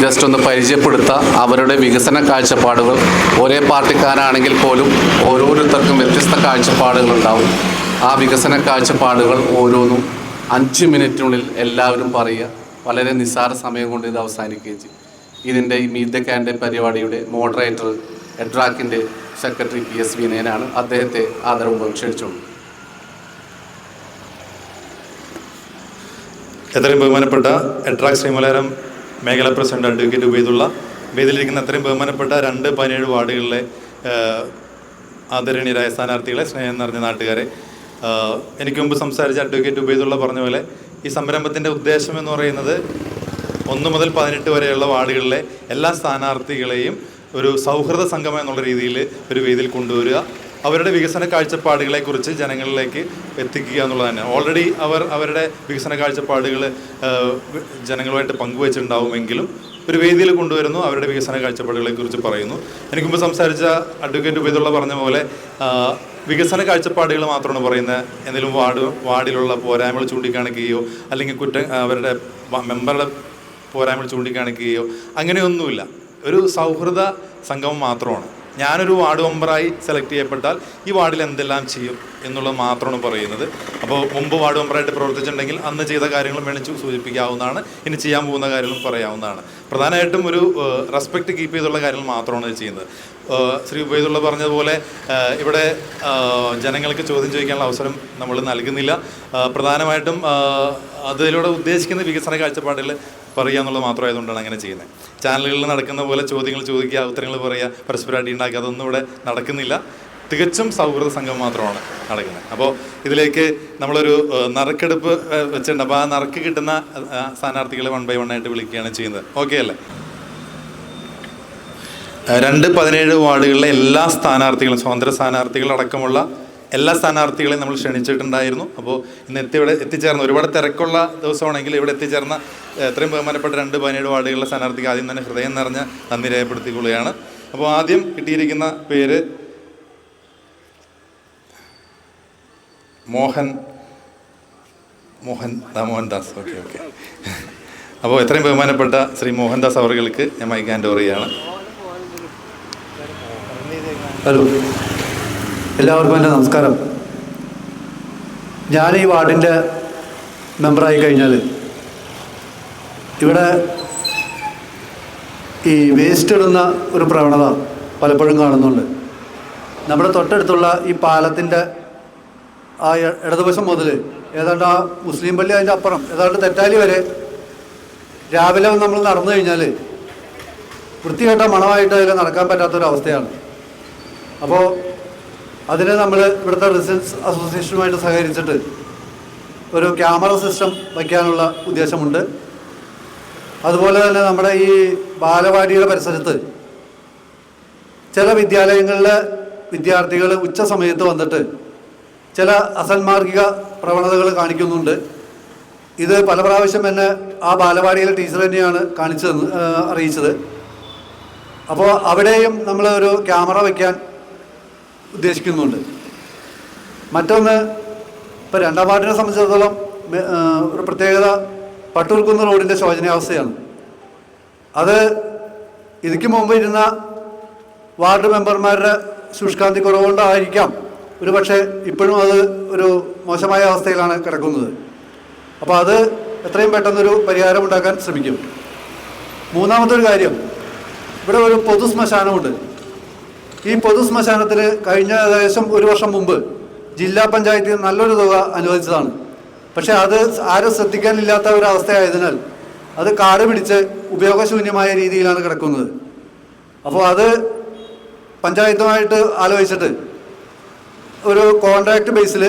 Just ഒന്ന് പരിചയപ്പെടുത്താം. അവരുടെ വികസന കാഴ്ചപ്പാടുകൾ ഒരേ പാർട്ടിക്കാരാണെങ്കിൽ പോലും ഓരോരുത്തർക്കും വ്യത്യസ്ത കാഴ്ചപ്പാടുകളുണ്ടാവും. ആ വികസന കാഴ്ചപ്പാടുകൾ ഓരോന്നും 5 മിനിറ്റിനുള്ളിൽ എല്ലാവരും പറയുക. വളരെ നിസ്സാര സമയം കൊണ്ട് ഇത് അവസാനിക്കുകയും ചെയ്യും. ഇതിൻ്റെ ഈ മീറ്റ് ദ കാൻഡിഡേറ്റ് പരിപാടിയുടെ മോഡറേറ്റർ എഡ്രാക്കിൻ്റെ സെക്രട്ടറി PS വിനയനാണ്. അദ്ദേഹത്തെ ആദരവുമായി ക്ഷണിച്ചുകൊള്ളു. എത്രയും ബഹുമാനപ്പെട്ട എഡ്രാക്ക് ശ്രീമലയാരം മേഖലാ പ്രസിഡന്റ് അഡ്വക്കേറ്റ് ഉബൈദുള്ള, വേദിയിലിരിക്കുന്ന എത്രയും ബഹുമാനപ്പെട്ട 2-17 വാർഡുകളിലെ ആദരണീയരായ സ്ഥാനാർത്ഥികളെ, സ്നേഹം നിറഞ്ഞ നാട്ടുകാരെ, എനിക്ക് മുമ്പ് സംസാരിച്ച അഡ്വക്കേറ്റ് ഉബൈദുള്ള പറഞ്ഞ പോലെ ഈ സംരംഭത്തിൻ്റെ ഉദ്ദേശം എന്ന് പറയുന്നത് 1 മുതൽ 18 വരെയുള്ള വാർഡുകളിലെ എല്ലാ സ്ഥാനാർത്ഥികളെയും ഒരു സൗഹൃദ സംഗമം എന്നുള്ള രീതിയിൽ ഒരു വേദിയിൽ കൊണ്ടുവരിക, അവരുടെ വികസന കാഴ്ചപ്പാടുകളെക്കുറിച്ച് ജനങ്ങളിലേക്ക് എത്തിക്കുക എന്നുള്ളത് തന്നെ. ഓൾറെഡി അവരുടെ വികസന കാഴ്ചപ്പാടുകൾ ജനങ്ങളുമായിട്ട് പങ്കുവച്ചിട്ടുണ്ടാവുമെങ്കിലും ഒരു വേദിയിൽ കൊണ്ടുവരുന്നു, അവരുടെ വികസന കാഴ്ചപ്പാടുകളെക്കുറിച്ച് പറയുന്നു. എനിക്ക് മുമ്പ് സംസാരിച്ച അഡ്വക്കേറ്റ് ഉബൈദുള്ള പറഞ്ഞ പോലെ വികസന കാഴ്ചപ്പാടുകൾ മാത്രമാണ് പറയുന്നത്. എന്തെങ്കിലും വാർഡിലുള്ള പോരായ്മകൾ ചൂണ്ടിക്കാണിക്കുകയോ അല്ലെങ്കിൽ അവരുടെ മെമ്പറുടെ പോരായ്മകൾ ചൂണ്ടിക്കാണിക്കുകയോ അങ്ങനെയൊന്നുമില്ല. ഒരു സൗഹൃദ സംഗമം മാത്രമാണ്. ഞാനൊരു വാർഡ് മെമ്പറായി സെലക്ട് ചെയ്യപ്പെട്ടാൽ ഈ വാർഡിൽ എന്തെല്ലാം ചെയ്യും എന്നുള്ളത് മാത്രമാണ് പറയുന്നത്. അപ്പോൾ മുമ്പ് വാർഡ് മെമ്പറായിട്ട് പ്രവർത്തിച്ചിട്ടുണ്ടെങ്കിൽ അന്ന് ചെയ്ത കാര്യങ്ങളും വേണിച്ച് സൂചിപ്പിക്കാവുന്നതാണ്, ഇനി ചെയ്യാൻ പോകുന്ന കാര്യങ്ങളും പറയാവുന്നതാണ്. പ്രധാനമായിട്ടും ഒരു റെസ്പെക്റ്റ് കീപ്പ് ചെയ്തുള്ള കാര്യങ്ങൾ മാത്രമാണ് ചെയ്യുന്നത്. ശ്രീ ഉബൈദുള്ള പറഞ്ഞതുപോലെ ഇവിടെ ജനങ്ങൾക്ക് ചോദ്യം ചോദിക്കാനുള്ള അവസരം നമ്മൾ നൽകുന്നില്ല. പ്രധാനമായിട്ടും അതിലൂടെ ഉദ്ദേശിക്കുന്ന വികസന കാഴ്ചപ്പാടുകൾ പറയുക എന്നുള്ളത് മാത്രമായതുകൊണ്ടാണ് അങ്ങനെ ചെയ്യുന്നത്. ചാനലുകളിൽ നടക്കുന്ന പോലെ ചോദ്യങ്ങൾ ചോദിക്കുക, ഉത്തരങ്ങൾ പറയുക, പരസ്പരം അടി ഉണ്ടാക്കുക, അതൊന്നും ഇവിടെ നടക്കുന്നില്ല. തികച്ചും സൗഹൃദ സംഘം മാത്രമാണ് നടക്കുന്നത്. അപ്പോൾ ഇതിലേക്ക് നമ്മളൊരു നറുക്കെടുപ്പ് വെച്ചിട്ടുണ്ട്. അപ്പോൾ ആ നറുക്ക് കിട്ടുന്ന സ്ഥാനാർത്ഥികളെ 1 by 1 ആയിട്ട് വിളിക്കുകയാണ് ചെയ്യുന്നത്. ഓക്കെ അല്ലേ? 2-17 വാർഡുകളിലെ എല്ലാ സ്ഥാനാർത്ഥികളും, സ്വതന്ത്ര സ്ഥാനാർത്ഥികളടക്കമുള്ള എല്ലാ സ്ഥാനാർത്ഥികളെയും നമ്മൾ ക്ഷണിച്ചിട്ടുണ്ടായിരുന്നു. അപ്പോൾ ഇന്ന് എത്തിച്ചേർന്ന ഒരുപാട് തിരക്കുള്ള ദിവസമാണെങ്കിൽ ഇവിടെ എത്തിച്ചേർന്ന എത്രയും ബഹുമാനപ്പെട്ട 2-17 വാർഡുകളിലെ സ്ഥാനാർത്ഥിക്ക് ആദ്യം തന്നെ ഹൃദയം നിറഞ്ഞ നന്ദി രേഖപ്പെടുത്തിക്കൊള്ളുകയാണ്. അപ്പോൾ ആദ്യം കിട്ടിയിരിക്കുന്ന പേര് മോഹൻദാസ്. ഓക്കെ. അപ്പോൾ എത്രയും ബഹുമാനപ്പെട്ട ശ്രീ മോഹൻദാസ് അവർക്ക് ഞാൻ മൈക്ക് ഹാൻഡ് ഓവർ ചെയ്യുകയാണ്. ഹലോ, എല്ലാവർക്കും എൻ്റെ നമസ്കാരം. ഞാൻ ഈ വാർഡിൻ്റെ മെമ്പറായി കഴിഞ്ഞാൽ ഇവിടെ ഈ വേസ്റ്റ് ഇടുന്ന ഒരു പ്രവണത പലപ്പോഴും കാണുന്നുണ്ട്. നമ്മുടെ തൊട്ടടുത്തുള്ള ഈ പാലത്തിൻ്റെ ആ ഇടതുവശം മുതൽ ഏതാണ്ട് ആ മുസ്ലിം പള്ളി അതിൻ്റെ അപ്പുറം ഏതാണ്ട് തെറ്റാലി വരെ രാവിലെ നമ്മൾ നടന്നു കഴിഞ്ഞാൽ വൃത്തികെട്ട മണമായിട്ട് അതിൽ നടക്കാൻ പറ്റാത്തൊരവസ്ഥയാണ്. അപ്പോൾ അതിന് നമ്മൾ ഇവിടുത്തെ റെസിഡൻസ് അസോസിയേഷനുമായിട്ട് സഹകരിച്ചിട്ട് ഒരു ക്യാമറ സിസ്റ്റം വയ്ക്കാനുള്ള ഉദ്ദേശമുണ്ട്. അതുപോലെ തന്നെ നമ്മുടെ ഈ ബാലവാടിയുടെ പരിസരത്ത് ചില വിദ്യാലയങ്ങളിലെ വിദ്യാർത്ഥികൾ ഉച്ച സമയത്ത് വന്നിട്ട് ചില അസന്മാർഗിക പ്രവണതകൾ കാണിക്കുന്നുണ്ട്. ഇത് പല പ്രാവശ്യം എന്നെ ആ ബാലവാടിയിലെ ടീച്ചർ തന്നെയാണ് അറിയിച്ചത്. അപ്പോൾ അവിടെയും നമ്മൾ ഒരു ക്യാമറ വയ്ക്കാൻ ഉദ്ദേശിക്കുന്നുണ്ട്. മറ്റൊന്ന്, ഇപ്പോൾ 2-ാം വാർഡിനെ സംബന്ധിച്ചിടത്തോളം ഒരു പ്രത്യേകത പട്ടൂർക്കുന്ന് റോഡിൻ്റെ ശോചനീയാവസ്ഥയാണ്. അത് ഇതിക്ക് മുമ്പ് ഇരുന്ന വാർഡ് മെമ്പർമാരുടെ ശുഷ്കാന്തി കുറവുകൊണ്ടായിരിക്കാം ഒരു പക്ഷേ ഇപ്പോഴും അത് ഒരു മോശമായ അവസ്ഥയിലാണ് കിടക്കുന്നത്. അപ്പോൾ അത് എത്രയും പെട്ടെന്നൊരു പരിഹാരം ഉണ്ടാക്കാൻ ശ്രമിക്കും. മൂന്നാമതൊരു കാര്യം, ഇവിടെ ഒരു പൊതു ശ്മശാനമുണ്ട്. ഈ പൊതു ശ്മശാനത്തിൽ കഴിഞ്ഞ ഏകദേശം 1 വർഷം മുമ്പ് ജില്ലാ പഞ്ചായത്തിൽ നല്ലൊരു തുക അനുവദിച്ചതാണ്. പക്ഷേ അത് ആരും ശ്രദ്ധിക്കാനില്ലാത്ത ഒരവസ്ഥയായതിനാൽ അത് കാട് പിടിച്ച് ഉപയോഗശൂന്യമായ രീതിയിലാണ് കിടക്കുന്നത്. അപ്പോൾ അത് പഞ്ചായത്തുമായിട്ട് ആലോചിച്ചിട്ട് ഒരു കോൺട്രാക്ട് ബേസിൽ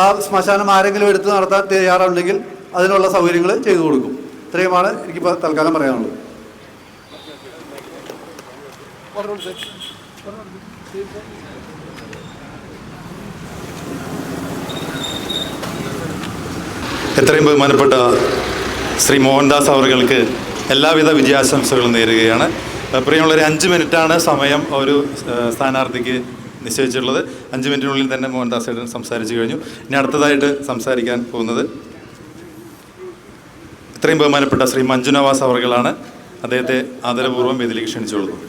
ആ ശ്മശാനം ആരെങ്കിലും എടുത്ത് നടത്താൻ തയ്യാറുണ്ടെങ്കിൽ അതിനുള്ള സൗകര്യങ്ങൾ ചെയ്തു കൊടുക്കും. ഇത്രയുമാണ് എനിക്കിപ്പോൾ തൽക്കാലം പറയാനുള്ളത്. എത്രയും ബഹുമാനപ്പെട്ട ശ്രീ മോഹൻദാസ് അവർക്ക് എല്ലാവിധ വിജയാശംസകളും നേരുകയാണ്. പ്രിയമുള്ളവരെ, 5 മിനിറ്റാണ് സമയം ഒരു സ്ഥാനാർത്ഥിക്ക് നിശ്ചയിച്ചിട്ടുള്ളത്. 5 മിനിറ്റിനുള്ളിൽ തന്നെ മോഹൻദാസ് ഏട്ടൻ സംസാരിച്ചു കഴിഞ്ഞു. ഇനി അടുത്തതായിട്ട് സംസാരിക്കാൻ പോകുന്നത് ഇത്രയും ബഹുമാനപ്പെട്ട ശ്രീ മഞ്ജു നവാസ് അവർകളാണ്. അദ്ദേഹത്തെ ആദരപൂർവ്വം വേദിയിലേക്ക് ക്ഷണിച്ചുകൊള്ളുന്നു.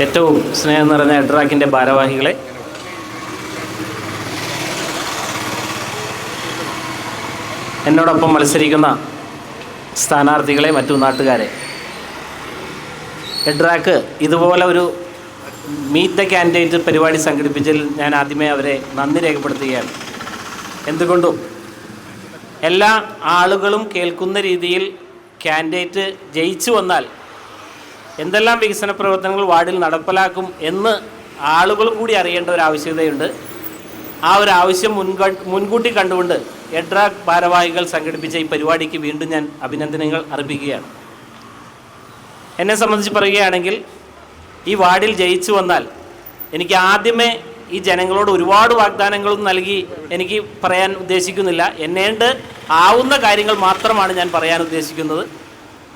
ഏറ്റവും സ്നേഹം നിറഞ്ഞ എഡ്രാക്കിൻ്റെ ഭാരവാഹികളെ, എന്നോടൊപ്പം മത്സരിക്കുന്ന സ്ഥാനാർത്ഥികളെ, മറ്റു നാട്ടുകാരെ, എഡ്രാക്ക് ഇതുപോലെ ഒരു മീറ്റ് ദ കാൻഡിഡേറ്റ് പരിപാടി സംഘടിപ്പിച്ചതിൽ ഞാൻ ആദ്യമേ അവരെ നന്ദി രേഖപ്പെടുത്തുകയാണ്. എന്തുകൊണ്ടും എല്ലാ ആളുകളും കേൾക്കുന്ന രീതിയിൽ കാൻഡിഡേറ്റ് ജയിച്ചു വന്നാൽ എന്തെല്ലാം വികസന പ്രവർത്തനങ്ങൾ വാർഡിൽ നടപ്പിലാക്കും എന്ന് ആളുകളും കൂടി അറിയേണ്ട ഒരു ആവശ്യകതയുണ്ട്. ആ ഒരു ആവശ്യം മുൻകൂട്ടി കണ്ടുകൊണ്ട് എഡ്രാക്ക് ഭാരവാഹികൾ സംഘടിപ്പിച്ച ഈ പരിപാടിക്ക് വീണ്ടും ഞാൻ അഭിനന്ദനങ്ങൾ അർപ്പിക്കുകയാണ്. എന്നെ സംബന്ധിച്ച് പറയുകയാണെങ്കിൽ ഈ വാർഡിൽ ജയിച്ചു വന്നാൽ എനിക്ക് ആദ്യമേ ഈ ജനങ്ങളോട് ഒരുപാട് വാഗ്ദാനങ്ങളും നൽകി എനിക്ക് പറയാൻ ഉദ്ദേശിക്കുന്നില്ല. എന്നേണ്ട് ആവുന്ന കാര്യങ്ങൾ മാത്രമാണ് ഞാൻ പറയാൻ ഉദ്ദേശിക്കുന്നത്.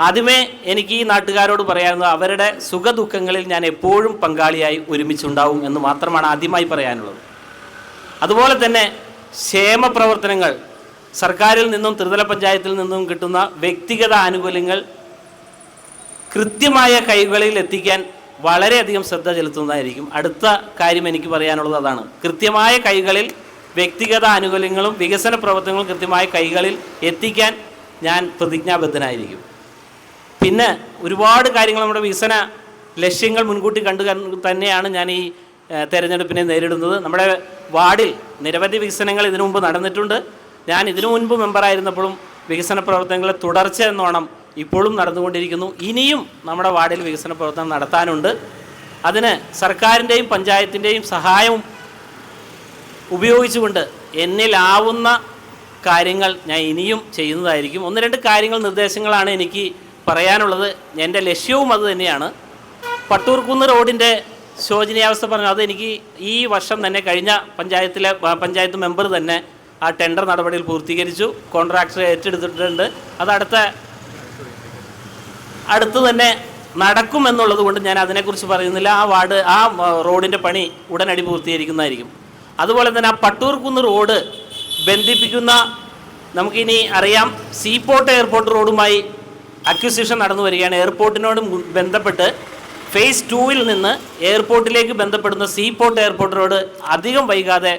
ആദ്യമേ എനിക്ക് ഈ നാട്ടുകാരോട് പറയാനുള്ളത് അവരുടെ സുഖദുഃഖങ്ങളിൽ ഞാൻ എപ്പോഴും പങ്കാളിയായി ഒരുമിച്ചുണ്ടാവും എന്ന് മാത്രമാണ് ആദ്യമായി പറയാനുള്ളത്. അതുപോലെ തന്നെ ക്ഷേമ പ്രവർത്തനങ്ങൾ, സർക്കാരിൽ നിന്നും ത്രിതല പഞ്ചായത്തിൽ നിന്നും കിട്ടുന്ന വ്യക്തിഗത ആനുകൂല്യങ്ങൾ കൃത്യമായ കൈകളിൽ എത്തിക്കാൻ വളരെയധികം ശ്രദ്ധ ചെലുത്തുന്നതായിരിക്കും. അടുത്ത കാര്യം എനിക്ക് പറയാനുള്ളത് അതാണ്. കൃത്യമായ കൈകളിൽ വ്യക്തിഗത ആനുകൂല്യങ്ങളും വികസന പ്രവർത്തനങ്ങളും കൃത്യമായ കൈകളിൽ എത്തിക്കാൻ ഞാൻ പ്രതിജ്ഞാബദ്ധനായിരിക്കും. പിന്നെ ഒരുപാട് കാര്യങ്ങൾ, നമ്മുടെ വികസന ലക്ഷ്യങ്ങൾ മുൻകൂട്ടി കണ്ടു തന്നെയാണ് ഞാൻ ഈ തെരഞ്ഞെടുപ്പിനെ നേരിടുന്നത്. നമ്മുടെ വാർഡിൽ നിരവധി വികസനങ്ങൾ ഇതിനു മുമ്പ് നടന്നിട്ടുണ്ട്. ഞാൻ ഇതിനു മുൻപ് മെമ്പറായിരുന്നപ്പോഴും വികസന പ്രവർത്തനങ്ങളെ തുടർച്ച എന്നോണം ഇപ്പോഴും നടന്നുകൊണ്ടിരിക്കുന്നു. ഇനിയും നമ്മുടെ വാർഡിൽ വികസന പ്രവർത്തനം നടത്താനുണ്ട്. അതിന് സർക്കാരിൻ്റെയും പഞ്ചായത്തിൻ്റെയും സഹായവും ഉപയോഗിച്ചുകൊണ്ട് എന്നിലാവുന്ന കാര്യങ്ങൾ ഞാൻ ഇനിയും ചെയ്യുന്നതായിരിക്കും. ഒന്ന് രണ്ട് കാര്യങ്ങൾ, നിർദ്ദേശങ്ങളാണ് എനിക്ക് പറയാനുള്ളത്. എൻ്റെ ലക്ഷ്യവും അത് തന്നെയാണ്. പട്ടൂർക്കുന്ന് റോഡിൻ്റെ ശോചനീയാവസ്ഥ പറഞ്ഞു, അതെനിക്ക് ഈ വർഷം തന്നെ, കഴിഞ്ഞ പഞ്ചായത്ത് മെമ്പർ തന്നെ ആ ടെൻഡർ നടപടികൾ പൂർത്തീകരിച്ചു. കോൺട്രാക്ടർ ഏറ്റെടുത്തിട്ടുണ്ട്. അത് അടുത്ത് തന്നെ നടക്കുമെന്നുള്ളത് കൊണ്ട് ഞാൻ അതിനെക്കുറിച്ച് പറയുന്നില്ല. ആ റോഡിൻ്റെ പണി ഉടനടി പൂർത്തീകരിക്കുന്നതായിരിക്കും. അതുപോലെ തന്നെ ആ പട്ടൂർക്കുന്ന് റോഡ് ബന്ധിപ്പിക്കുന്ന, നമുക്കിനി അറിയാം, സീപോർട്ട് എയർപോർട്ട് റോഡുമായി അക്വിസിഷൻ നടന്നു വരികയാണ്. എയർപോർട്ടിനോട് ബന്ധപ്പെട്ട് ഫേസ് 2-ൽ നിന്ന് എയർപോർട്ടിലേക്ക് ബന്ധപ്പെടുന്ന സീപോർട്ട് എയർപോർട്ട് റോഡ് അധികം വൈകാതെ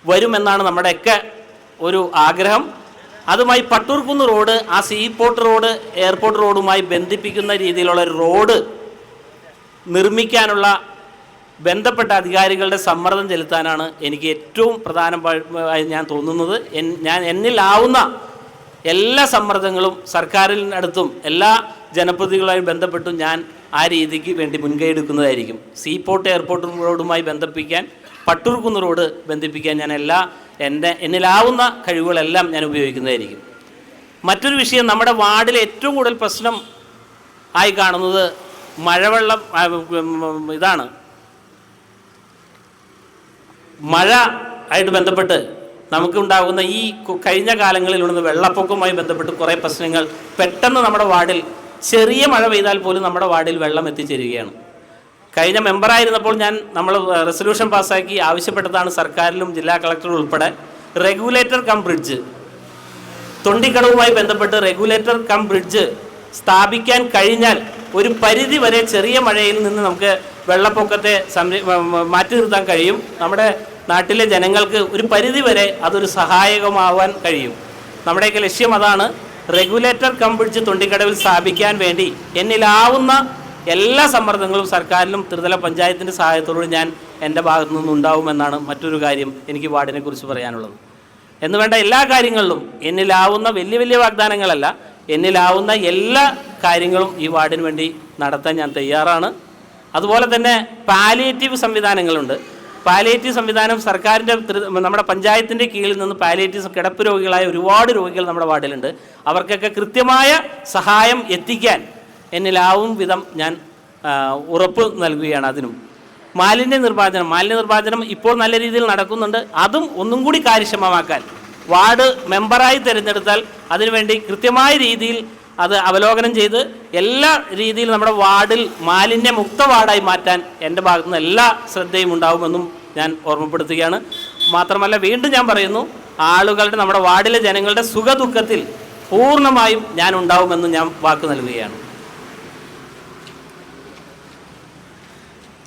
വരുമെന്നാണ് നമ്മുടെയൊക്കെ ഒരു ആഗ്രഹം. അതുമായി പട്ടൂർക്കുന്ന് റോഡ്, ആ സീപോർട്ട് റോഡ് എയർപോർട്ട് റോഡുമായി ബന്ധിപ്പിക്കുന്ന രീതിയിലുള്ള ഒരു റോഡ് നിർമ്മിക്കാനുള്ള ബന്ധപ്പെട്ട അധികാരികളുടെ സമ്മർദ്ദം ചെലുത്താനാണ് എനിക്ക് ഏറ്റവും പ്രധാനമായി ഞാൻ തോന്നുന്നത്. എന്നിലാവുന്ന എല്ലാ സമ്മർദ്ദങ്ങളും സർക്കാരിനടുത്തും എല്ലാ ജനപ്രതിനിധികളുമായി ബന്ധപ്പെട്ടും ഞാൻ ആ രീതിക്ക് വേണ്ടി മുൻകൈ എടുക്കുന്നതായിരിക്കും. സീപോർട്ട് എയർപോർട്ട് റോഡുമായി ബന്ധിപ്പിക്കാൻ, പട്ടൂർക്കുന്ന് റോഡ് ബന്ധിപ്പിക്കാൻ ഞാൻ എന്നിലാവുന്ന കഴിവുകളെല്ലാം ഞാൻ ഉപയോഗിക്കുന്നതായിരിക്കും. മറ്റൊരു വിഷയം, നമ്മുടെ വാർഡിൽ ഏറ്റവും കൂടുതൽ പ്രശ്നം ആയി കാണുന്നത് മഴവെള്ളം ഇതാണ്. മഴ ആയിട്ട് ബന്ധപ്പെട്ട് നമുക്കുണ്ടാകുന്ന ഈ കഴിഞ്ഞ കാലങ്ങളിലുള്ള വെള്ളപ്പൊക്കവുമായി ബന്ധപ്പെട്ട് കുറേ പ്രശ്നങ്ങൾ പെട്ടെന്ന് നമ്മുടെ വാർഡിൽ, ചെറിയ മഴ പെയ്താൽ പോലും നമ്മുടെ വാർഡിൽ വെള്ളം എത്തിച്ചേരുകയാണ്. കഴിഞ്ഞ മെമ്പറായിരുന്നപ്പോൾ നമ്മൾ റെസൊല്യൂഷൻ പാസ്സാക്കി ആവശ്യപ്പെട്ടതാണ് സർക്കാരിലും ജില്ലാ കളക്ടറും ഉൾപ്പെടെ റെഗുലേറ്റർ കം ബ്രിഡ്ജ്, തൊണ്ടിക്കടവുമായി ബന്ധപ്പെട്ട് റെഗുലേറ്റർ കം ബ്രിഡ്ജ് സ്ഥാപിക്കാൻ കഴിഞ്ഞാൽ ഒരു പരിധി വരെ ചെറിയ മഴയിൽ നിന്ന് നമുക്ക് വെള്ളപ്പൊക്കത്തെ മാറ്റി നിർത്താൻ കഴിയും. നമ്മുടെ നാട്ടിലെ ജനങ്ങൾക്ക് ഒരു പരിധി വരെ അതൊരു സഹായകമാവാൻ കഴിയും. നമ്മുടെയൊക്കെ ലക്ഷ്യം അതാണ്. റെഗുലേറ്റർ കം ബ്രിഡ്ജ് തൊണ്ടിക്കടവിൽ സ്ഥാപിക്കാൻ വേണ്ടി എന്നിലാവുന്ന എല്ലാ സമ്മർദ്ദങ്ങളും സർക്കാരിലും ത്രിതല പഞ്ചായത്തിൻ്റെ സഹായത്തോട് ഞാൻ എൻ്റെ ഭാഗത്തു നിന്നുണ്ടാവുമെന്നാണ് മറ്റൊരു കാര്യം എനിക്ക് വാർഡിനെ കുറിച്ച് പറയാനുള്ളത്. എന്ന് വേണ്ട എല്ലാ കാര്യങ്ങളിലും എന്നിലാവുന്ന വലിയ വലിയ വാഗ്ദാനങ്ങളല്ല, എന്നിലാവുന്ന എല്ലാ കാര്യങ്ങളും ഈ വാർഡിന് വേണ്ടി നടത്താൻ ഞാൻ തയ്യാറാണ്. അതുപോലെ തന്നെ പാലിയേറ്റീവ് സംവിധാനങ്ങളുണ്ട്. പാലിയേറ്റീവ് സംവിധാനം സർക്കാരിൻ്റെ, നമ്മുടെ പഞ്ചായത്തിൻ്റെ കീഴിൽ നിന്ന് പാലിയേറ്റീവ് കിടപ്പ് രോഗികളായ ഒരുപാട് രോഗികൾ നമ്മുടെ വാർഡിലുണ്ട്. അവർക്കൊക്കെ കൃത്യമായ സഹായം എത്തിക്കാൻ എന്നിലാവും വിധം ഞാൻ ഉറപ്പ് നൽകുകയാണ്. അതിനും മാലിന്യ നിർമ്മാർജ്ജനം ഇപ്പോൾ നല്ല രീതിയിൽ നടക്കുന്നുണ്ട്. അതും ഒന്നും കൂടി കാര്യക്ഷമമാക്കാൻ വാർഡ് മെമ്പറായി തിരഞ്ഞെടുത്താൽ അതിനുവേണ്ടി കൃത്യമായ രീതിയിൽ അത് അവലോകനം ചെയ്ത് എല്ലാ രീതിയിലും നമ്മുടെ വാർഡിൽ മാലിന്യമുക്ത വാർഡായി മാറ്റാൻ എൻ്റെ ഭാഗത്തുനിന്ന് എല്ലാ ശ്രദ്ധയും ഉണ്ടാവുമെന്നും ഞാൻ ഓർമ്മപ്പെടുത്തുകയാണ്. മാത്രമല്ല, വീണ്ടും ഞാൻ പറയുന്നു, ആളുകളുടെ, നമ്മുടെ വാർഡിലെ ജനങ്ങളുടെ സുഖദുഃഖത്തിൽ പൂർണ്ണമായും ഞാൻ ഉണ്ടാവുമെന്ന് ഞാൻ വാക്ക് നൽകുകയാണ്.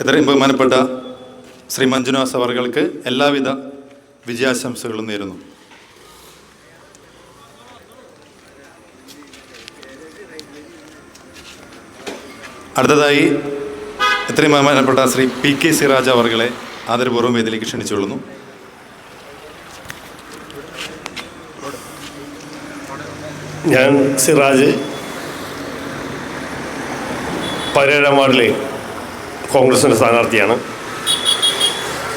എത്രയും ബഹുമാനപ്പെട്ട ശ്രീ മഞ്ജുനാഥ് അവർക്ക് എല്ലാവിധ വിജയാശംസകളും നേരുന്നു. അടുത്തതായി എത്രയും ബഹുമാനപ്പെട്ട ശ്രീ പി.കെ. സിറാജ് അവർകളെ ആദരപൂർവ്വം വേദിയിലേക്ക് ക്ഷണിച്ചുകൊള്ളുന്നു. ഞാൻ സിറാജ്, 17-ാം വാർഡിലെ കോൺഗ്രസിൻ്റെ സ്ഥാനാർത്ഥിയാണ്.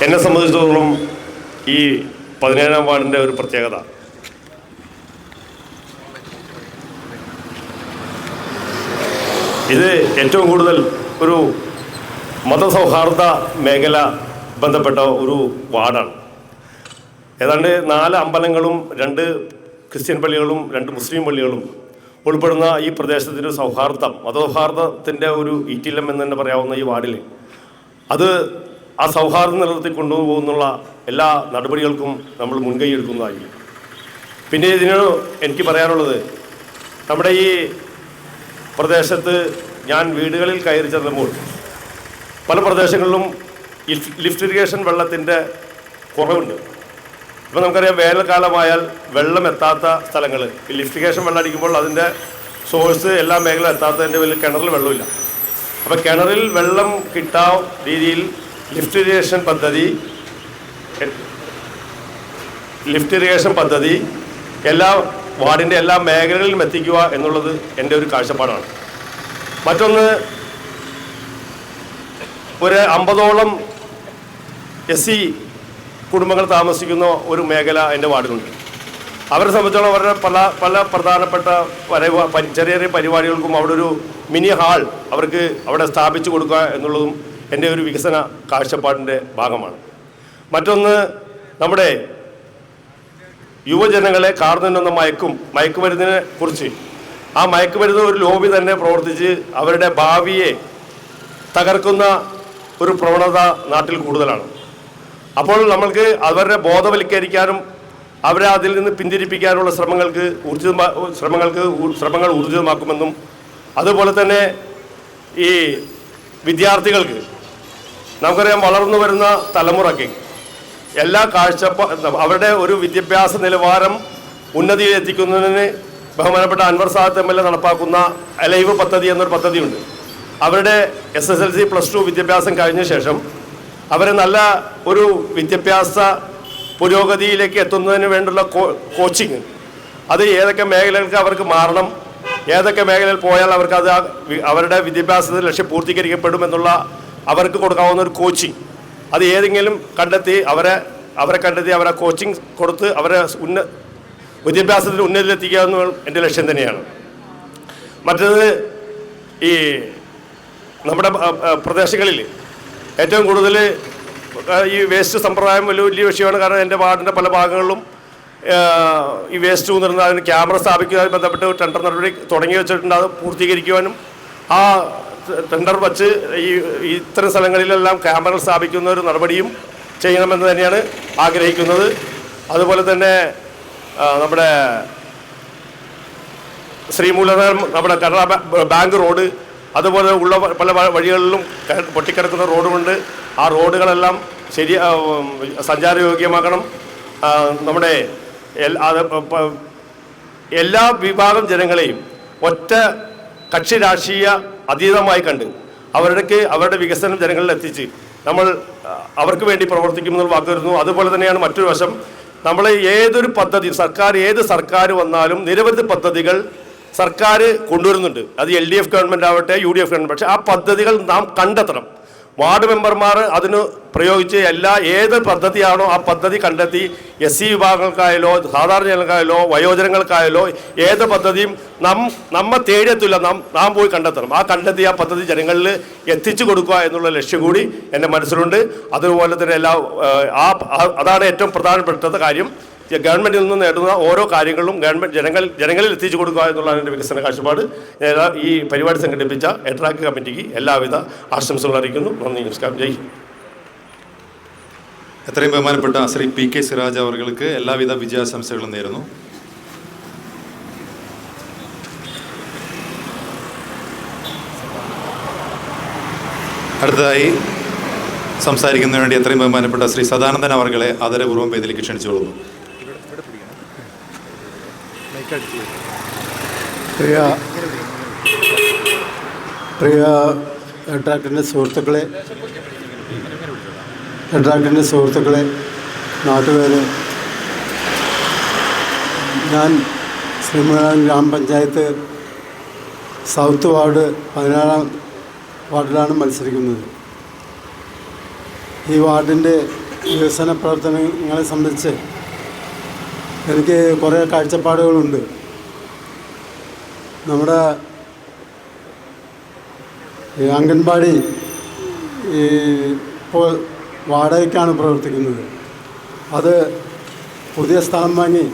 എന്നെ സംബന്ധിച്ചിടത്തോളം ഈ 17-ാം വാർഡിൻ്റെ ഒരു പ്രത്യേകത, ഇത് ഏറ്റവും കൂടുതൽ ഒരു മതസൗഹാർദ്ദ മേഖല ബന്ധപ്പെട്ട ഒരു വാർഡാണ്. ഏതാണ്ട് 4 അമ്പലങ്ങളും 2 ക്രിസ്ത്യൻ പള്ളികളും 2 മുസ്ലിം പള്ളികളും ഉൾപ്പെടുന്ന ഈ പ്രദേശത്തിൻ്റെ സൗഹാർദ്ദം, മതസൗഹാർദ്ദത്തിൻ്റെ ഒരു ഈറ്റില്ലം എന്ന് തന്നെ പറയാവുന്ന ഈ വാർഡിൽ ആ സൗഹാർദ്ദം നിലനിർത്തി കൊണ്ടുപോകുന്നുള്ള എല്ലാ നടപടികൾക്കും നമ്മൾ മുൻകൈ എടുക്കുന്നതായിരിക്കും. പിന്നെ ഇതിനോട് എനിക്ക് പറയാനുള്ളത്, നമ്മുടെ ഈ പ്രദേശത്ത് ഞാൻ വീടുകളിൽ കയറി ചെല്ലുമ്പോൾ പല പ്രദേശങ്ങളിലും ലിഫ്റ്റ് ഇറിഗേഷൻ വെള്ളത്തിൻ്റെ കുറവുണ്ട്. ഇപ്പോൾ നമുക്കറിയാം, വേനൽക്കാലമായാൽ വെള്ളം എത്താത്ത സ്ഥലങ്ങൾ, ഈ ലിഫ്റ്റ് ഇറിഗേഷൻ വെള്ളം അടിക്കുമ്പോൾ അതിൻ്റെ സോഴ്സ് എല്ലാ മേഖല എത്താത്തതിൻ്റെ വലിയ കിണറിൽ വെള്ളമില്ല. അപ്പോൾ കിണറിൽ വെള്ളം കിട്ടാൻ രീതിയിൽ ലിഫ്റ്റ് ഇറിഗേഷൻ പദ്ധതി എല്ലാ വാർഡിൻ്റെ എല്ലാ മേഖലകളിലും എത്തിക്കുക എന്നുള്ളത് എൻ്റെ ഒരു കാഴ്ചപ്പാടാണ്. മറ്റൊന്ന്, ഒരു 50ഓളം SC കുടുംബങ്ങൾ താമസിക്കുന്ന ഒരു മേഖല എൻ്റെ വാർഡിലുണ്ട്. അവരെ സംബന്ധിച്ചോളം അവരുടെ പല പ്രധാനപ്പെട്ട ചെറിയ ചെറിയ പരിപാടികൾക്കും അവിടെ ഒരു മിനി ഹാൾ അവർക്ക് അവിടെ സ്ഥാപിച്ചു കൊടുക്കുക എന്നുള്ളതും എൻ്റെ ഒരു വികസന കാഴ്ചപ്പാടിൻ്റെ ഭാഗമാണ്. മറ്റൊന്ന്, നമ്മുടെ യുവജനങ്ങളെ കാർന്നുന്ന മയക്കുമരുന്നിനെ കുറിച്ച്, ആ മയക്കുമരുന്ന് ഒരു ലോബി തന്നെ പ്രവർത്തിച്ച് അവരുടെ ഭാവിയെ തകർക്കുന്ന ഒരു പ്രവണത നാട്ടിൽ കൂടുതലാണ്. അപ്പോൾ നമ്മൾക്ക് അവരെ ബോധവൽക്കരിക്കാനും അവരെ അതിൽ നിന്ന് പിന്തിരിപ്പിക്കാനുള്ള ശ്രമങ്ങൾ ഊർജിതമാക്കുമെന്നും, അതുപോലെ തന്നെ ഈ വിദ്യാർത്ഥികൾക്ക്, നമുക്കറിയാം, വളർന്നു വരുന്ന തലമുറയ്ക്ക് എല്ലാ അവരുടെ ഒരു വിദ്യാഭ്യാസ നിലവാരം ഉന്നതിയിലെത്തിക്കുന്നതിന് ബഹുമാനപ്പെട്ട അൻവർ സാദത്ത് MLA നടപ്പാക്കുന്ന അലൈവ് പദ്ധതി എന്നൊരു പദ്ധതിയുണ്ട്. അവരുടെ SSLC +2 വിദ്യാഭ്യാസം കഴിഞ്ഞ ശേഷം അവരെ നല്ല ഒരു വിദ്യാഭ്യാസ പുരോഗതിയിലേക്ക് എത്തുന്നതിന് വേണ്ടിയുള്ള കോച്ചിങ്, അത് ഏതൊക്കെ മേഖലകൾക്ക് അവർക്ക് മാറണം, ഏതൊക്കെ മേഖലയിൽ പോയാൽ അവർക്ക് അവരുടെ വിദ്യാഭ്യാസത്തിൽ ലക്ഷ്യം പൂർത്തീകരിക്കപ്പെടുമെന്നുള്ള അവർക്ക് കൊടുക്കാവുന്ന ഒരു കോച്ചിങ്, അത് ഏതെങ്കിലും കണ്ടെത്തി അവരെ കോച്ചിങ് കൊടുത്ത് അവരെ വിദ്യാഭ്യാസത്തിൽ ഉന്നതിയിലെത്തിക്കുക എന്ന് എൻ്റെ ലക്ഷ്യം തന്നെയാണ്. മറ്റേത്, ഈ നമ്മുടെ പ്രദേശങ്ങളിൽ ഏറ്റവും കൂടുതൽ ഈ വേസ്റ്റ് സമ്പ്രദായം വലിയ വിഷയമാണ്. കാരണം എൻ്റെ വാർഡിൻ്റെ പല ഭാഗങ്ങളിലും ഈ വേസ്റ്റ് കൊണ്ടുവരുന്ന അതിന് ക്യാമറ സ്ഥാപിക്കുന്നതുമായി ബന്ധപ്പെട്ട് ടെൻഡർ നടപടി തുടങ്ങി വെച്ചിട്ടുണ്ട്. അത് പൂർത്തീകരിക്കുവാനും ആ ടെൻഡർ വച്ച് ഇത്തരം സ്ഥലങ്ങളിലെല്ലാം ക്യാമറ സ്ഥാപിക്കുന്ന ഒരു നടപടിയും ചെയ്യണമെന്ന് തന്നെയാണ് ആഗ്രഹിക്കുന്നത്. അതുപോലെ തന്നെ നമ്മുടെ ശ്രീമൂലധരം, നമ്മുടെ കനറ ബാങ്ക് റോഡ്, അതുപോലെ ഉള്ള പല വഴികളിലും പൊട്ടിക്കിടക്കുന്ന റോഡുമുണ്ട്. ആ റോഡുകളെല്ലാം സഞ്ചാരയോഗ്യമാക്കണം. നമ്മുടെ എല്ലാ വിഭാഗം ജനങ്ങളെയും ഒറ്റ കക്ഷി രാഷ്ട്രീയ അതീതമായി കണ്ട് അവരുടെ വികസനം ജനങ്ങളിൽ എത്തിച്ച് നമ്മൾ അവർക്ക് വേണ്ടി പ്രവർത്തിക്കുമെന്ന് വാക്ക് തരുന്നു. അതുപോലെ തന്നെയാണ് മറ്റൊരു വശം, നമ്മൾ ഏതൊരു പദ്ധതി ഏത് സർക്കാർ വന്നാലും നിരവധി പദ്ധതികൾ സർക്കാർ കൊണ്ടുവരുന്നുണ്ട്. അത് LDF ഗവൺമെൻറ് ആവട്ടെ, UDF ഗവൺമെൻറ്. പക്ഷേ ആ പദ്ധതികൾ നാം കണ്ടെത്തണം. വാർഡ് മെമ്പർമാർ അതിന് പ്രയോഗിച്ച് ഏത് പദ്ധതിയാണോ ആ പദ്ധതി കണ്ടെത്തി SC വിഭാഗങ്ങൾക്കായാലോ സാധാരണ ജനങ്ങൾക്കായാലോ വയോജനങ്ങൾക്കായാലോ ഏത് പദ്ധതിയും നമ്മെ തേടിയെത്തില്ല, നാം പോയി കണ്ടെത്തണം. കണ്ടെത്തി ആ പദ്ധതി ജനങ്ങളിൽ എത്തിച്ചു കൊടുക്കുക എന്നുള്ള ലക്ഷ്യം കൂടി എൻ്റെ മനസ്സിലുണ്ട്. അതുപോലെ തന്നെ അതാണ് ഏറ്റവും പ്രധാനപ്പെട്ട കാര്യം. ഗവൺമെൻറ്റിൽ നിന്ന് നേടുന്ന ഓരോ കാര്യങ്ങളും ജനങ്ങളിൽ എത്തിച്ചു കൊടുക്കുക എന്നുള്ളതാണ് എൻ്റെ വികസന കാഴ്ചപ്പാട്. ഈ പരിപാടി സംഘടിപ്പിച്ച എട്രാക്ക് കമ്മിറ്റിക്ക് എല്ലാവിധ ആശംസകൾ അറിയിക്കുന്നു. നന്ദി, നമസ്കാരം, ജയ് ഹിന്ദ്. എത്രയും ബഹുമാനപ്പെട്ട ശ്രീ പി കെ സിറാജ് അവർക്ക് എല്ലാവിധ വിജയാശംസകളും നേരുന്നു. അടുത്തതായി സംസാരിക്കുന്നതിന് വേണ്ടി എത്രയും ബഹുമാനപ്പെട്ട ശ്രീ സദാനന്ദൻ അവർകളെ ആദരപൂർവ്വം വേദിയിലേക്ക് ക്ഷണിച്ചുകൊള്ളുന്നു. പ്രിയ എഡ്രാക്ടിൻ്റെ സുഹൃത്തുക്കളെ, നാട്ടുകാരെ, ഞാൻ ശ്രീമൂലം ഗ്രാമപഞ്ചായത്ത് സൗത്ത് വാർഡ് 16-ാം വാർഡിലാണ് മത്സരിക്കുന്നത്. ഈ വാർഡിൻ്റെ വികസന പ്രവർത്തനങ്ങളെ സംബന്ധിച്ച് എനിക്ക് കുറേ കാഴ്ചപ്പാടുകളുണ്ട്. നമ്മുടെ അംഗൻവാടി ഇപ്പോൾ വാടകയ്ക്കാണ് പ്രവർത്തിക്കുന്നത്. അത് പുതിയ സ്ഥലം വാങ്ങി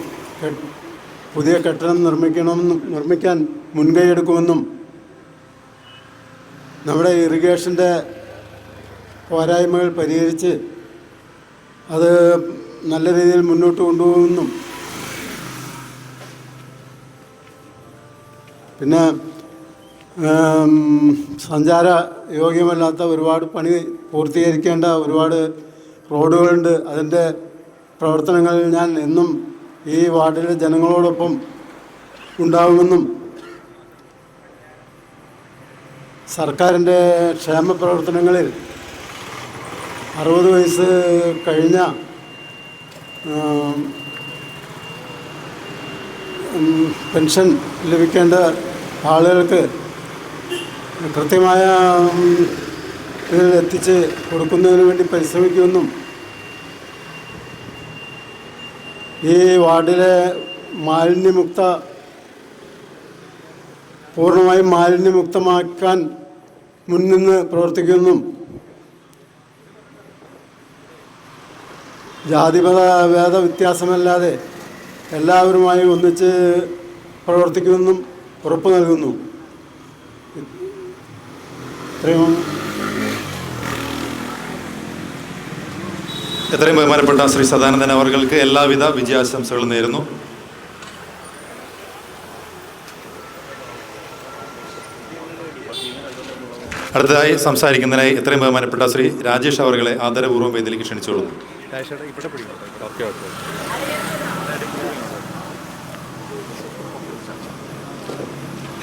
പുതിയ കെട്ടിടം നിർമ്മിക്കാൻ മുൻകൈ എടുക്കുമെന്നും നമ്മുടെ ഇറിഗേഷൻ്റെ പോരായ്മകൾ പരിഹരിച്ച് അത് നല്ല രീതിയിൽ മുന്നോട്ട് കൊണ്ടുപോകുമെന്നും, പിന്നെ സഞ്ചാര യോഗ്യമല്ലാത്ത ഒരുപാട് പണി പൂർത്തീകരിക്കേണ്ട ഒരുപാട് റോഡുകളുണ്ട്. അതിൻ്റെ പ്രവർത്തനങ്ങളിൽ ഞാൻ എന്നും ഈ വാർഡിലെ ജനങ്ങളോടൊപ്പം ഉണ്ടാകുമെന്നും സർക്കാരിൻ്റെ ക്ഷേമ പ്രവർത്തനങ്ങളിൽ 60 വയസ്സ് കഴിഞ്ഞ പെൻഷൻ ലഭിക്കേണ്ട ആളുകൾക്ക് കൃത്യമായ എത്തിച്ച് കൊടുക്കുന്നതിന് വേണ്ടി പരിശ്രമിക്കുമെന്നും, ഈ വാർഡിലെ പൂർണ്ണമായും മാലിന്യമുക്തമാക്കാൻ മുൻനിന്ന് പ്രവർത്തിക്കുമെന്നും, ജാതിമത ഭേദ വ്യത്യാസമല്ലാതെ എല്ലാവരുമായി ഒന്നിച്ച് പ്രവർത്തിക്കുമെന്നും ഉറപ്പു നൽകുന്നു. എത്രയും ബഹുമാനപ്പെട്ട ശ്രീ സദാനന്ദൻ അവർക്ക് എല്ലാവിധ വിജയാശംസകളും നേരുന്നു. അടുത്തതായി സംസാരിക്കുന്നതിനായി എത്രയും ബഹുമാനപ്പെട്ട ശ്രീ രാജേഷ് അവരെ ആദരപൂർവ്വം വേദിയിലേക്ക് ക്ഷണിച്ചുകൊള്ളുന്നു.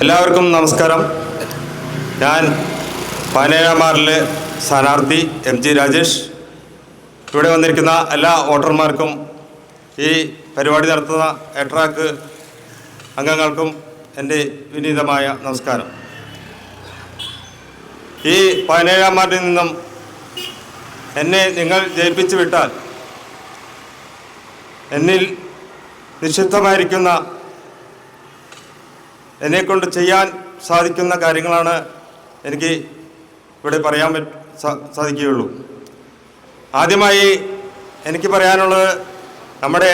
എല്ലാവർക്കും നമസ്കാരം. ഞാൻ 17-ാം വാർഡിലെ സ്ഥാനാർത്ഥി MG രാജേഷ്. ഇവിടെ വന്നിരിക്കുന്ന എല്ലാ വോട്ടർമാർക്കും ഈ പരിപാടി നടത്തുന്ന എട്രാക്ക് അംഗങ്ങൾക്കും എൻ്റെ വിനീതമായ നമസ്കാരം. ഈ 17-ാം വാർഡിൽ നിന്നും എന്നെ നിങ്ങൾ ജയിപ്പിച്ചു വിട്ടാൽ എന്നിൽ നിക്ഷിപ്തമായിരിക്കുന്ന എന്നെക്കൊണ്ട് ചെയ്യാൻ സാധിക്കുന്ന കാര്യങ്ങളാണ് എനിക്ക് ഇവിടെ പറയാൻ സാധിക്കുകയുള്ളൂ. ആദ്യമായി എനിക്ക് പറയാനുള്ളത്, നമ്മുടെ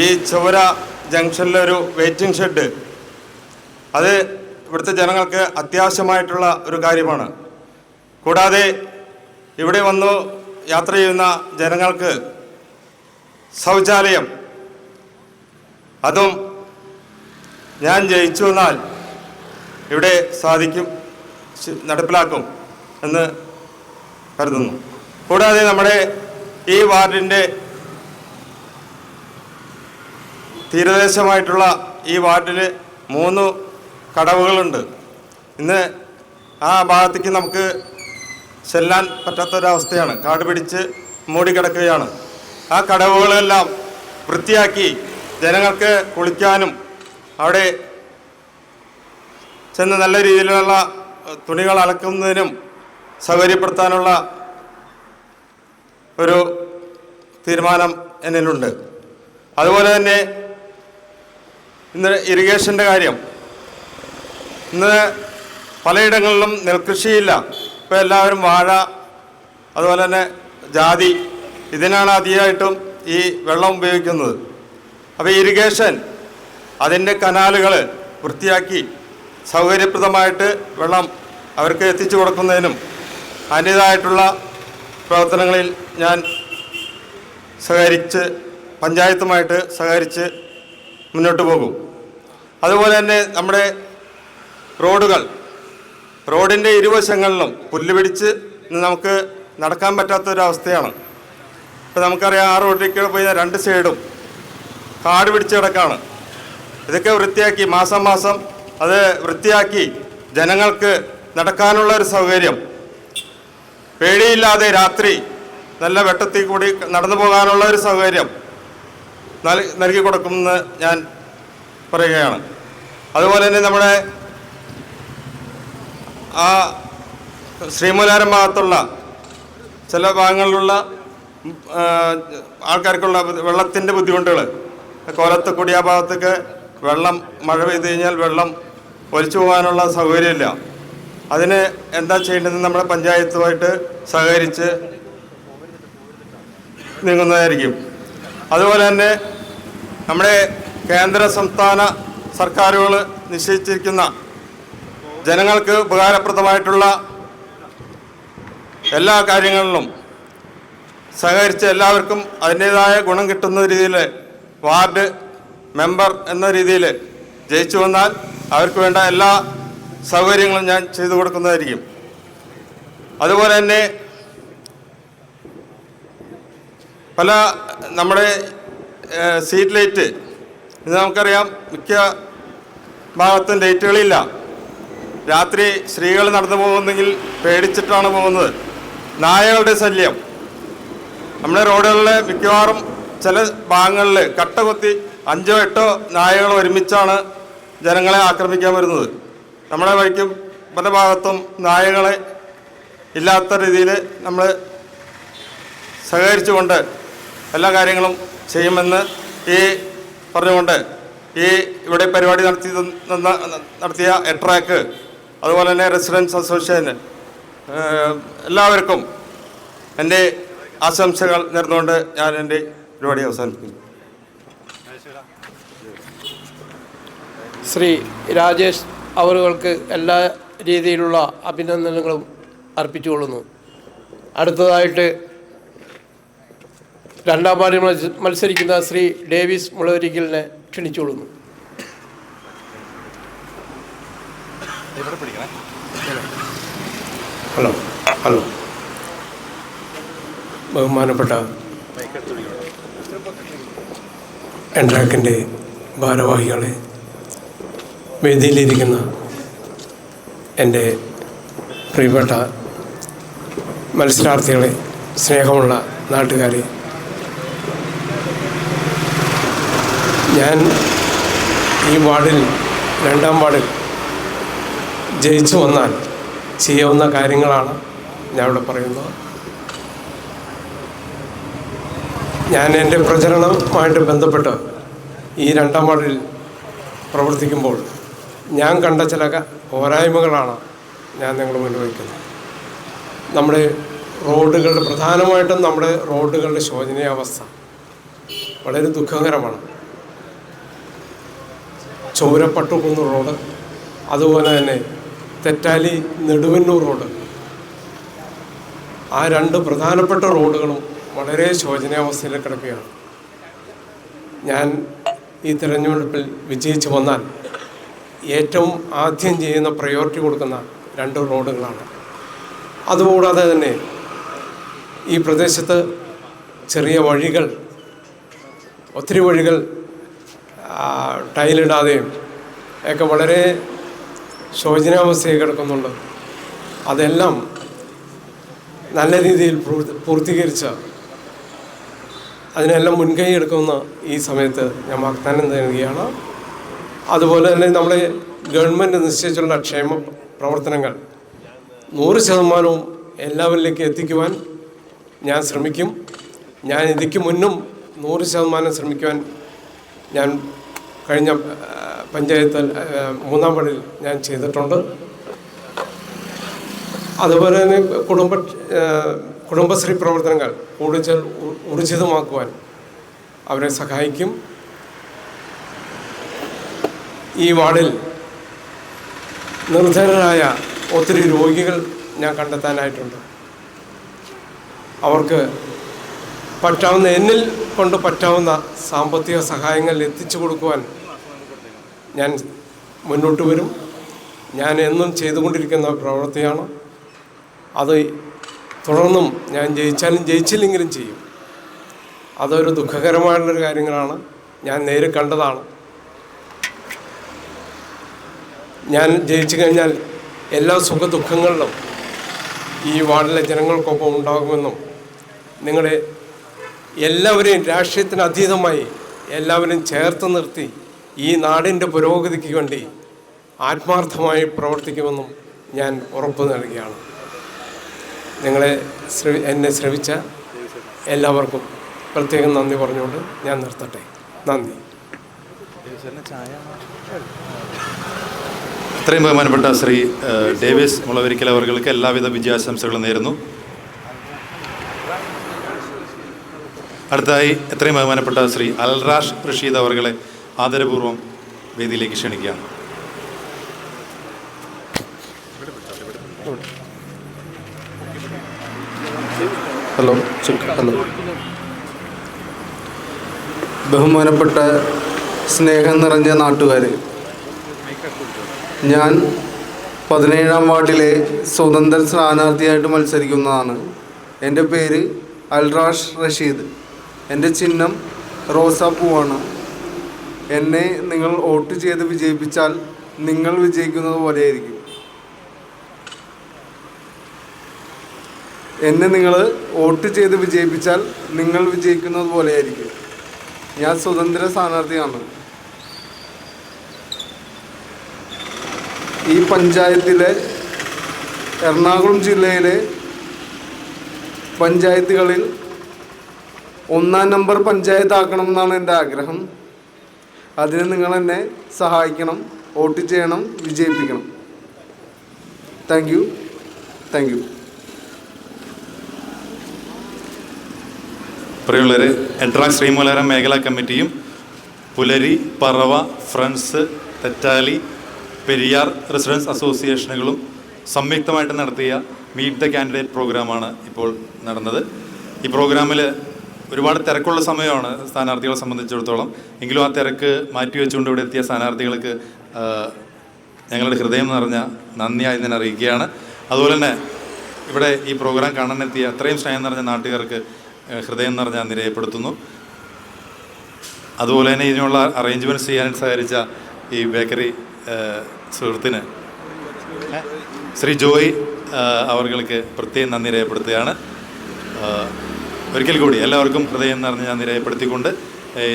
ഈ ചൊവ്വര ജംഗ്ഷനിലൊരു വെയിറ്റിംഗ് ഷെഡ്, അത് ഇവിടുത്തെ ജനങ്ങൾക്ക് അത്യാവശ്യമായിട്ടുള്ള ഒരു കാര്യമാണ്. കൂടാതെ ഇവിടെ വന്നു യാത്ര ചെയ്യുന്ന ജനങ്ങൾക്ക് ശൗചാലയം, അതും ഞാൻ ജയിച്ചു വന്നാൽ ഇവിടെ നടപ്പിലാക്കും എന്ന് കരുതുന്നു. കൂടാതെ നമ്മുടെ ഈ വാർഡിൻ്റെ തീരദേശമായിട്ടുള്ള ഈ വാർഡിൽ 3 കടവുകളുണ്ട്. ഇന്ന് ആ ഭാഗത്തേക്ക് നമുക്ക് ചെല്ലാൻ പറ്റാത്തൊരവസ്ഥയാണ്. കാട് പിടിച്ച് മൂടിക്കിടക്കുകയാണ്. ആ കടവുകളെല്ലാം വൃത്തിയാക്കി ജനങ്ങൾക്ക് കുളിക്കാനും അവിടെ ചെന്ന് നല്ല രീതിയിലുള്ള തുണികൾ അലക്കുന്നതിനും സൗകര്യപ്പെടുത്താനുള്ള ഒരു തീരുമാനം എന്നിലുണ്ട്. അതുപോലെ തന്നെ ഇന്ന് ഇറിഗേഷൻ്റെ കാര്യം, ഇന്ന് പലയിടങ്ങളിലും നെൽകൃഷിയില്ല. ഇപ്പോൾ എല്ലാവരും വാഴ, അതുപോലെ തന്നെ ജാതി, ഇതിനാണ് അധികമായിട്ടും ഈ വെള്ളം ഉപയോഗിക്കുന്നത്. അപ്പോൾ ഇറിഗേഷൻ അതിൻ്റെ കനാലുകൾ വൃത്തിയാക്കി സൗകര്യപ്രദമായിട്ട് വെള്ളം അവർക്ക് എത്തിച്ചു കൊടുക്കുന്നതിനും അതിൻ്റേതായിട്ടുള്ള പ്രവർത്തനങ്ങളിൽ ഞാൻ പഞ്ചായത്തുമായിട്ട് സഹകരിച്ച് മുന്നോട്ട് പോകും. അതുപോലെ തന്നെ നമ്മുടെ റോഡിൻ്റെ ഇരുവശങ്ങളിലും പുല്ല് പിടിച്ച് നമുക്ക് നടക്കാൻ പറ്റാത്തൊരവസ്ഥയാണ്. ഇപ്പോൾ നമുക്കറിയാം, ആ റോഡിലേക്ക് പോയി 2 സൈഡും കാട് പിടിച്ച് കിടക്കാണ്. ഇതൊക്കെ വൃത്തിയാക്കി മാസം അത് വൃത്തിയാക്കി ജനങ്ങൾക്ക് നടക്കാനുള്ള ഒരു സൗകര്യം, പേടിയില്ലാതെ രാത്രി നല്ല വെട്ടത്തിൽ കൂടി നടന്നു പോകാനുള്ള ഒരു സൗകര്യം നൽകി കൊടുക്കുമെന്ന് ഞാൻ പറയുകയാണ്. അതുപോലെ തന്നെ നമ്മുടെ ആ ശ്രീമൂലാരം ഭാഗത്തുള്ള ചില ഭാഗങ്ങളിലുള്ള ആൾക്കാർക്കുള്ള വെള്ളത്തിൻ്റെ ബുദ്ധിമുട്ടുകൾ, കോലത്തുകൂടി ആ ഭാഗത്തൊക്കെ മഴ പെയ്ത് കഴിഞ്ഞാൽ വെള്ളം ഒലിച്ചു പോകാനുള്ള സൗകര്യമില്ല. അതിന് എന്താ ചെയ്യേണ്ടതെന്ന് നമ്മുടെ പഞ്ചായത്തുമായിട്ട് സഹകരിച്ച് നീങ്ങുന്നതായിരിക്കും. അതുപോലെ തന്നെ നമ്മുടെ കേന്ദ്ര സംസ്ഥാന സർക്കാരുകൾ നിശ്ചയിച്ചിരിക്കുന്ന ജനങ്ങൾക്ക് ഉപകാരപ്രദമായിട്ടുള്ള എല്ലാ കാര്യങ്ങളിലും സഹകരിച്ച് എല്ലാവർക്കും അതിൻ്റേതായ ഗുണം കിട്ടുന്ന രീതിയിൽ വാർഡ് മെമ്പർ എന്ന രീതിയിൽ ജയിച്ചു വന്നാൽ അവർക്ക് വേണ്ട എല്ലാ സൗകര്യങ്ങളും ഞാൻ ചെയ്തു കൊടുക്കുന്നതായിരിക്കും. അതുപോലെ തന്നെ നമ്മുടെ സ്ട്രീറ്റ് ലൈറ്റ്, ഇത് നമുക്കറിയാം, മിക്ക ഭാഗത്തും ലൈറ്റുകളില്ല. രാത്രി സ്ത്രീകൾ നടന്നു പോകുന്നെങ്കിൽ പേടിച്ചിട്ടാണ് പോകുന്നത്. നായകളുടെ ശല്യം, നമ്മുടെ റോഡുകളിലെ മിക്കവാറും ചില ഭാഗങ്ങളിൽ കട്ട കുത്തി 5-8 നായകൾ ഒരുമിച്ചാണ് ജനങ്ങളെ ആക്രമിക്കാൻ വരുന്നത്. നമ്മുടെ വഴിക്കും പല ഭാഗത്തും നായകളെ ഇല്ലാത്ത രീതിയിൽ നമ്മൾ സഹകരിച്ചുകൊണ്ട് എല്ലാ കാര്യങ്ങളും ചെയ്യുമെന്ന് പറഞ്ഞുകൊണ്ട് ഇവിടെ പരിപാടി നടത്തിയ എട്രാക്ക്, അതുപോലെ തന്നെ റെസിഡൻസ് അസോസിയേഷൻ എല്ലാവർക്കും എൻ്റെ ആശംസകൾ നേർന്നുകൊണ്ട് ഞാൻ എൻ്റെ പരിപാടി അവസാനിപ്പിക്കുന്നു. ശ്രീ രാജേഷ് അവർക്ക് എല്ലാ രീതിയിലുള്ള അഭിനന്ദനങ്ങളും അർപ്പിച്ചുകൊള്ളുന്നു. അടുത്തതായിട്ട് 2ാം വാർഡിൽ മത്സരിക്കുന്ന ശ്രീ ഡേവിസ് മുളവരിക്കലിനെ ക്ഷണിച്ചുകൊള്ളുന്നു. ഹലോ ബഹുമാനപ്പെട്ട എൻട്രാക്കിൻ്റെ ഭാരവാഹികളെ, വേദിയിലിരിക്കുന്ന എൻ്റെ പ്രിയപ്പെട്ട മത്സരാർത്ഥികളെ, സ്നേഹമുള്ള നാട്ടുകാരെ, ഞാൻ ഈ വാർഡിൽ 2ാം വാർഡിൽ ജയിച്ചു വന്നാൽ ചെയ്യാവുന്ന കാര്യങ്ങളാണ് ഞാൻ ഇവിടെ പറയുന്നത്. ഞാൻ എൻ്റെ പ്രചരണവുമായിട്ട് ബന്ധപ്പെട്ട് ഈ 2ാം വാർഡിൽ പ്രവർത്തിക്കുമ്പോൾ ഞാൻ കണ്ട ചില പോരായ്മകളാണ് ഞാൻ നിങ്ങളുടെ മുന്നിൽ വയ്ക്കുന്നത്. നമ്മുടെ പ്രധാനമായിട്ടും നമ്മുടെ റോഡുകളുടെ ശോചനീയാവസ്ഥ വളരെ ദുഃഖകരമാണ്. ചൂരപ്പട്ടുകുന്ന് റോഡ്, അതുപോലെ തന്നെ തെറ്റാലി നെടുവന്നൂർ റോഡ്, ആ 2 പ്രധാനപ്പെട്ട റോഡുകളും വളരെ ശോചനീയാവസ്ഥയിൽ കിടക്കുകയാണ്. ഞാൻ ഈ തിരഞ്ഞെടുപ്പിൽ വിജയിച്ചു വന്നാൽ ഏറ്റവും ആദ്യം ചെയ്യുന്ന പ്രയോറിറ്റി കൊടുക്കുന്ന 2 റോഡുകളാണ്. അതുകൂടാതെ തന്നെ ഈ പ്രദേശത്ത് ചെറിയ വഴികൾ, ഒത്തിരി വഴികൾ ടൈലിടാതെയും ഒക്കെ വളരെ ശോചനീയാവസ്ഥയിൽ കിടക്കുന്നുണ്ട്. അതെല്ലാം നല്ല രീതിയിൽ പൂർത്തീകരിച്ച് അതിനെല്ലാം മുൻകൈ എടുക്കുന്ന ഈ സമയത്ത് ഞാൻ വാഗ്ദാനം നൽകുകയാണ്. അതുപോലെ തന്നെ നമ്മുടെ ഗവൺമെൻറ് നിശ്ചയിച്ചുള്ള ക്ഷേമ പ്രവർത്തനങ്ങൾ 100% എല്ലാവരിലേക്ക് എത്തിക്കുവാൻ ഞാൻ ശ്രമിക്കും. ഞാൻ ഇതിക്ക് മുന്നും 100% ശ്രമിക്കുവാൻ ഞാൻ കഴിഞ്ഞ പഞ്ചായത്തിൽ 3ാം വാർഡിൽ ഞാൻ ചെയ്തിട്ടുണ്ട്. അതുപോലെ തന്നെ കുടുംബശ്രീ പ്രവർത്തനങ്ങൾ കൂടുതൽ ഊർജിതമാക്കുവാൻ അവരെ സഹായിക്കും. ഈ വാർഡിൽ നിർധനരായ ഒത്തിരി രോഗികൾ ഞാൻ കണ്ടെത്താനായിട്ടുണ്ട്. അവർക്ക് എന്നിൽ കൊണ്ട് പറ്റാവുന്ന സാമ്പത്തിക സഹായങ്ങൾ എത്തിച്ചു കൊടുക്കുവാൻ ഞാൻ മുന്നോട്ട് വരും. ഞാൻ എന്നും ചെയ്തുകൊണ്ടിരിക്കുന്ന പ്രവൃത്തിയാണ് അത്. തുടർന്നും ഞാൻ ജയിച്ചാലും ജയിച്ചില്ലെങ്കിലും ചെയ്യും. അതൊരു ദുഃഖകരമായിട്ടുള്ളൊരു കാര്യങ്ങളാണ്. ഞാൻ നേരിൽ കണ്ടതാണ്. ഞാൻ ജയിച്ചു കഴിഞ്ഞാൽ എല്ലാ സുഖദുഃഖങ്ങളിലും ഈ വാർഡിലെ ജനങ്ങൾക്കൊപ്പം ഉണ്ടാകുമെന്നും നിങ്ങളെ എല്ലാവരെയും രാഷ്ട്രീയത്തിന് അതീതമായി എല്ലാവരും ചേർത്ത് നിർത്തി ഈ നാടിൻ്റെ പുരോഗതിക്ക് വേണ്ടി ആത്മാർത്ഥമായി പ്രവർത്തിക്കുമെന്നും ഞാൻ ഉറപ്പ് നൽകുകയാണ്. എന്നെ ശ്രവിച്ച എല്ലാവർക്കും പ്രത്യേകം നന്ദി പറഞ്ഞുകൊണ്ട് ഞാൻ നിർത്തട്ടെ. നന്ദി. ഇത്രയും ബഹുമാനപ്പെട്ട ശ്രീ ഡേവിസ് മുളവരിക്കൽ അവർക്ക് എല്ലാവിധ വിജയാശംസകളും നേരുന്നു. അടുത്തതായി എത്രയും ബഹുമാനപ്പെട്ട ശ്രീ അൽറാഷ് റഷീദ് അവരെ ആദരപൂർവ്വം വേദിയിലേക്ക് ക്ഷണിക്കുകയാണ്. ഹലോ. ബഹുമാനപ്പെട്ട സ്നേഹം നിറഞ്ഞ നാട്ടുകാർ, ഞാൻ 17-ാം വാർഡിലെ സ്വതന്ത്ര സ്ഥാനാർത്ഥിയായിട്ട് മത്സരിക്കുന്നതാണ്. എൻ്റെ പേര് അൽറാഷ് റഷീദ്. എൻ്റെ ചിഹ്നം റോസാപ്പൂവാണ്. എന്നെ നിങ്ങൾ വോട്ട് ചെയ്ത് വിജയിപ്പിച്ചാൽ നിങ്ങൾ വിജയിക്കുന്നത് പോലെയായിരിക്കും. എന്നെ നിങ്ങൾ വോട്ട് ചെയ്ത് വിജയിപ്പിച്ചാൽ നിങ്ങൾ വിജയിക്കുന്നത് പോലെയായിരിക്കും. ഞാൻ സ്വതന്ത്ര സ്ഥാനാർത്ഥിയാണ്. ഈ പഞ്ചായത്തിലെ എറണാകുളം ജില്ലയിലെ പഞ്ചായത്തുകളിൽ 1-ാം നമ്പർ പഞ്ചായത്താക്കണം എന്നാണ് എൻ്റെ ആഗ്രഹം. അതിന് നിങ്ങൾ എന്നെ സഹായിക്കണം, വോട്ട് ചെയ്യണം, വിജയിപ്പിക്കണം. Thank you. പ്രിയമുള്ളവരെ, എഡ്രാക് ശ്രീമൂലരം മേഖലാ കമ്മിറ്റിയും പുലരി, പറവ, ഫ്രണ്ട്സ്, തെറ്റാലി, പെരിയാർ റെസിഡൻസ് അസോസിയേഷനുകളും സംയുക്തമായിട്ട് നടത്തിയ മീറ്റ് ദ കാൻഡിഡേറ്റ് പ്രോഗ്രാമാണ് ഇപ്പോൾ നടന്നത്. ഈ പ്രോഗ്രാമിൽ ഒരുപാട് തിരക്കുള്ള സമയമാണ് സ്ഥാനാർത്ഥികളെ സംബന്ധിച്ചിടത്തോളം. എങ്കിലും ആ തിരക്ക് മാറ്റിവെച്ചുകൊണ്ട് ഇവിടെ എത്തിയ സ്ഥാനാർത്ഥികൾക്ക് ഞങ്ങളുടെ ഹൃദയം നിറഞ്ഞ നന്ദിയായി ഞാൻ അറിയിക്കുകയാണ്. അതുപോലെ തന്നെ ഇവിടെ ഈ പ്രോഗ്രാം കാണാനെത്തിയ അത്രയും സ്നേഹം നിറഞ്ഞ നാട്ടുകാർക്ക് ഹൃദയം നിറഞ്ഞ നന്ദി രേഖപ്പെടുത്തുന്നു. അതുപോലെ തന്നെ ഇതിനുള്ള അറേഞ്ച്മെൻറ്റ്സ് ചെയ്യാനായിട്ട് സഹകരിച്ച ഈ ബേക്കറി സുഹൃത്തിന് ശ്രീ ജോയ് അവർക്ക് പ്രത്യേകം നന്ദി രേഖപ്പെടുത്തുകയാണ്. ഒരിക്കൽ കൂടി എല്ലാവർക്കും ഹൃദയം നിറഞ്ഞ് നന്ദി രേഖപ്പെടുത്തിക്കൊണ്ട്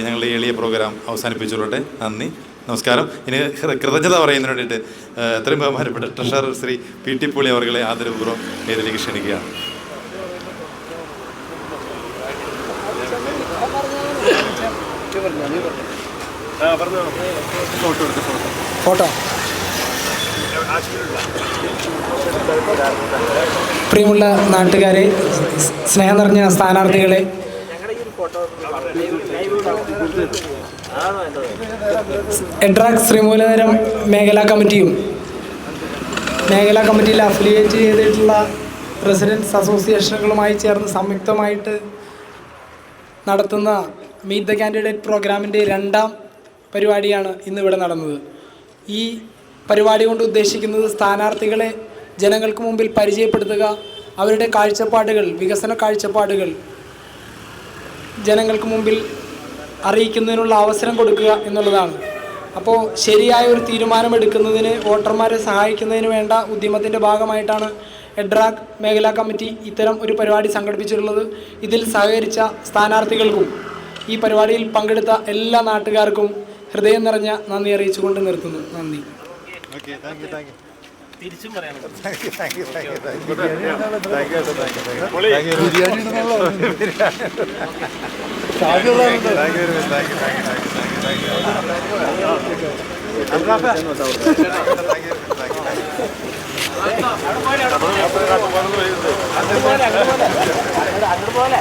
ഞങ്ങളുടെ ഈ എളിയ പ്രോഗ്രാം അവസാനിപ്പിച്ചുകൊള്ളട്ടെ. നന്ദി, നമസ്കാരം. ഇനി കൃതജ്ഞത പറയുന്നതിന് വേണ്ടിയിട്ട് എത്രയും ബഹുമാനപ്പെട്ട ട്രഷറർ ശ്രീ പി.ടി. പൂളി അവരെ ആദരപൂർവ്വം വേദിയിലേക്ക് ക്ഷണിക്കുകയാണ്. ഫോട്ടോ. പ്രിയമുള്ള നാട്ടുകാരെ, സ്നേഹം നിറഞ്ഞ സ്ഥാനാർത്ഥികളെ, എഡ്രാക് ശ്രീമൂലധരം മേഖലാ കമ്മിറ്റിയും മേഖലാ കമ്മിറ്റിയിൽ അഫിലിയേറ്റ് ചെയ്തിട്ടുള്ള റെസിഡൻസ് അസോസിയേഷനുകളുമായി ചേർന്ന് സംയുക്തമായിട്ട് നടത്തുന്ന മീറ്റ് ദ കാൻഡിഡേറ്റ് പ്രോഗ്രാമിൻ്റെ 2ാം പരിപാടിയാണ് ഇന്നിവിടെ നടന്നത്. ഈ പരിപാടി കൊണ്ട് ഉദ്ദേശിക്കുന്നത് സ്ഥാനാർത്ഥികളെ ജനങ്ങൾക്ക് മുമ്പിൽ പരിചയപ്പെടുത്തുക, അവരുടെ കാഴ്ചപ്പാടുകൾ, വികസന കാഴ്ചപ്പാടുകൾ ജനങ്ങൾക്ക് മുമ്പിൽ അറിയിക്കുന്നതിനുള്ള അവസരം കൊടുക്കുക എന്നുള്ളതാണ്. അപ്പോൾ ശരിയായ ഒരു തീരുമാനമെടുക്കുന്നതിന് വോട്ടർമാരെ സഹായിക്കുന്നതിന് വേണ്ട ഉദ്യമത്തിൻ്റെ ഭാഗമായിട്ടാണ് എഡ്രാക് മേഖലാ കമ്മിറ്റി ഇത്തരം ഒരു പരിപാടി സംഘടിപ്പിച്ചിട്ടുള്ളത്. ഇതിൽ സഹകരിച്ച സ്ഥാനാർത്ഥികൾക്കും ഈ പരിപാടിയിൽ പങ്കെടുത്ത എല്ലാ നാട്ടുകാർക്കും ഹൃദയം നിറഞ്ഞ നന്ദി അറിയിച്ചുകൊണ്ട് നിർത്തുന്നു. നന്ദി. തിരിച്ചും പറയാം. അങ്ങോട്ട് പോലെ